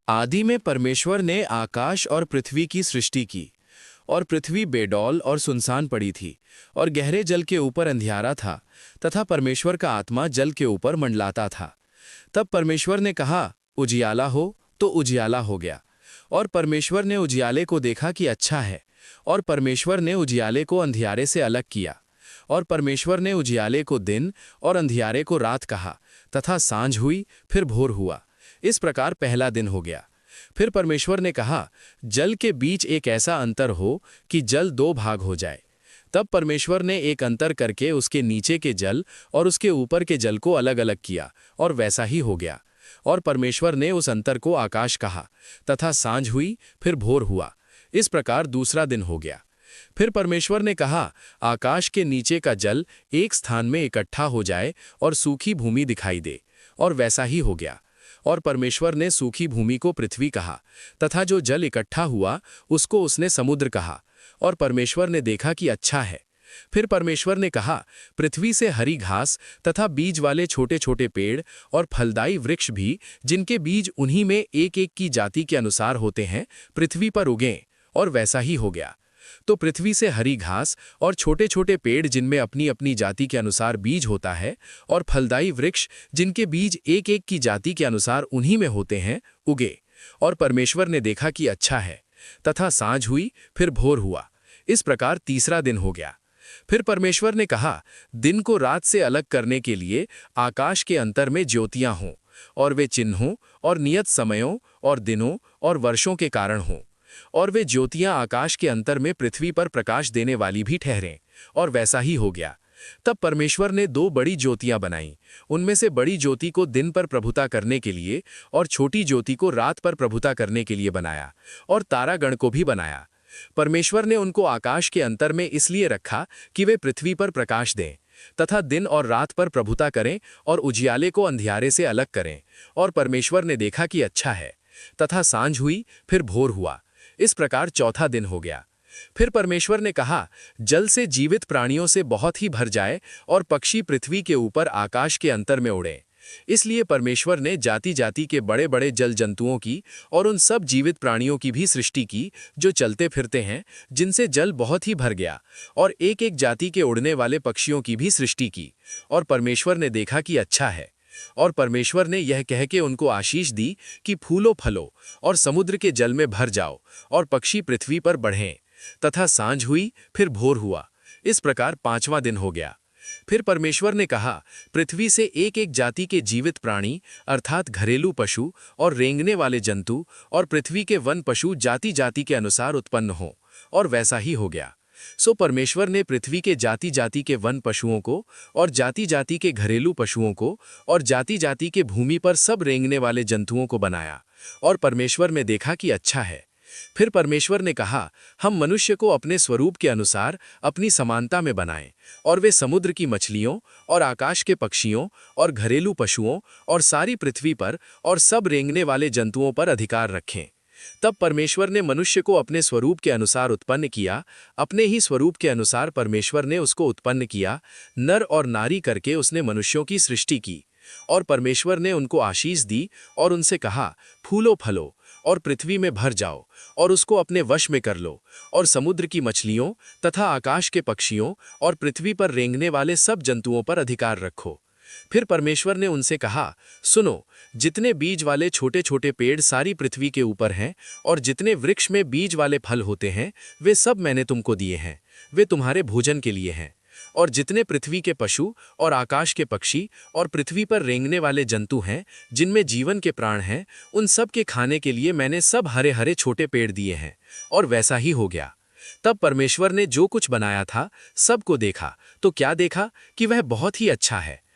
आदि में परमेश्वर ने आकाश और पृथ्वी की सृष्टि की, और पृथ्वी बेडौल और सुनसान पड़ी थी, और गहरे जल के ऊपर अंधियारा था, तथा परमेश्वर का आत्मा जल के ऊपर मंडलाता था। तब परमेश्वर ने कहा, उजियाला हो, तो उजियाला हो गया। और परमेश्वर ने उजियाले को देखा कि अच्छा है, और परमेश्वर ने उजियाले को अंधियारे से अलग किया। और परमेश्वर ने उजियाले को दिन और अंधियारे को रात कहा, तथा सांझ हुई, फिर भोर हुआ। इस प्रकार पहला दिन हो गया। फिर परमेश्वर ने कहा, जल के बीच एक ऐसा अंतर हो कि जल दो भाग हो जाए। तब परमेश्वर ने एक अंतर करके उसके नीचे के जल और उसके ऊपर के जल को अलग अलग किया, और वैसा ही हो गया। और परमेश्वर ने उस अंतर को आकाश कहा, तथा सांझ हुई, फिर भोर हुआ। इस प्रकार दूसरा दिन हो गया। फिर परमेश्वर ने कहा, आकाश के नीचे का जल एक स्थान में इकट्ठा हो जाए और सूखी भूमि दिखाई दे, और वैसा ही हो गया। और परमेश्वर ने सूखी भूमि को पृथ्वी कहा, तथा जो जल इकट्ठा हुआ उसको उसने समुद्र कहा। और परमेश्वर ने देखा कि अच्छा है। फिर परमेश्वर ने कहा, पृथ्वी से हरी घास तथा बीज वाले छोटे छोटे पेड़ और फलदायी वृक्ष भी, जिनके बीज उन्हीं में एक एक की जाति के अनुसार होते हैं, पृथ्वी पर उगें। और वैसा ही हो गया। तो पृथ्वी से हरी घास और छोटे छोटे पेड़ जिनमें अपनी अपनी जाति के अनुसार बीज होता है, और फलदायी वृक्ष जिनके बीज एक एक की जाति के अनुसार उन्हीं में होते हैं, उगे। और परमेश्वर ने देखा कि अच्छा है। तथा सांझ हुई, फिर भोर हुआ। इस प्रकार तीसरा दिन हो गया। फिर परमेश्वर ने कहा, दिन को रात से अलग करने के लिए आकाश के अंतर में ज्योतियां हों, और वे चिन्हों और नियत समयों और दिनों और वर्षों के कारण हों। और वे ज्योतियां आकाश के अंतर में पृथ्वी पर प्रकाश देने वाली भी ठहरें। और वैसा ही हो गया। तब परमेश्वर ने दो बड़ी ज्योतियां बनाईं। उनमें से बड़ी ज्योति को दिन पर प्रभुता करने के लिए, और छोटी ज्योति को रात पर प्रभुता करने के लिए बनाया, और तारागण को भी बनाया। परमेश्वर ने उनको आकाश के अंतर में इसलिए रखा कि वे पृथ्वी पर प्रकाश दें, तथा दिन और रात पर प्रभुता करें, और उजियाले को अंधियारे से अलग करें। और परमेश्वर ने देखा कि अच्छा है। तथा सांझ हुई, फिर भोर हुआ। इस प्रकार चौथा दिन हो गया। फिर परमेश्वर ने कहा, जल से जीवित प्राणियों से बहुत ही भर जाए, और पक्षी पृथ्वी के ऊपर आकाश के अंतर में उड़े। इसलिए परमेश्वर ने जाति जाति के बड़े बड़े जल जंतुओं की और उन सब जीवित प्राणियों की भी सृष्टि की, जो चलते फिरते हैं, जिनसे जल बहुत ही भर गया, और एक एक जाति के उड़ने वाले पक्षियों की भी सृष्टि की। और परमेश्वर ने देखा कि अच्छा है। और परमेश्वर ने यह कह के उनको आशीष दी कि फूलो फलो, और समुद्र के जल में भर जाओ, और पक्षी पृथ्वी पर बढ़ें। तथा सांझ हुई, फिर भोर हुआ। इस प्रकार पांचवां दिन हो गया। फिर परमेश्वर ने कहा, पृथ्वी से एक एक जाति के जीवित प्राणी, अर्थात घरेलू पशु और रेंगने वाले जंतु, और पृथ्वी के वन पशु जाति जाति के अनुसार उत्पन्न हों। और वैसा ही हो गया। सो परमेश्वर ने पृथ्वी के जाति जाति के वन पशुओं को, और जाति जाति के घरेलू पशुओं को, और जाति जाति के भूमि पर सब रेंगने वाले जंतुओं को बनाया। और परमेश्वर ने देखा कि अच्छा है। फिर परमेश्वर ने कहा, हम मनुष्य को अपने स्वरूप के अनुसार अपनी समानता में बनाएं, और वे समुद्र की मछलियों और आकाश के पक्षियों और घरेलू पशुओं और सारी पृथ्वी पर और सब रेंगने वाले जंतुओं पर अधिकार रखें। तब परमेश्वर ने मनुष्य को अपने स्वरूप के अनुसार उत्पन्न किया। अपने ही स्वरूप के अनुसार परमेश्वर ने उसको उत्पन्न किया, नर और नारी करके उसने मनुष्यों की सृष्टि की। और परमेश्वर ने उनको आशीष दी, और उनसे कहा, फूलो फलो, और पृथ्वी में भर जाओ, और उसको अपने वश में कर लो, और समुद्र की मछलियों तथा आकाश के पक्षियों और पृथ्वी पर रेंगने वाले सब जंतुओं पर अधिकार रखो। फिर परमेश्वर ने उनसे कहा, सुनो, जितने बीज वाले छोटे छोटे पेड़ सारी पृथ्वी के ऊपर हैं, और जितने वृक्ष में बीज वाले फल होते हैं, वे सब मैंने तुमको दिए हैं। वे तुम्हारे भोजन के लिए हैं। और जितने पृथ्वी के पशु और आकाश के पक्षी और पृथ्वी पर रेंगने वाले जंतु हैं, जिनमें जीवन के प्राण हैं, उन सब के खाने के लिए मैंने सब हरे हरे छोटे पेड़ दिए हैं। और वैसा ही हो गया। तब परमेश्वर ने जो कुछ बनाया था सबको देखा, तो क्या देखा कि वह बहुत ही अच्छा है।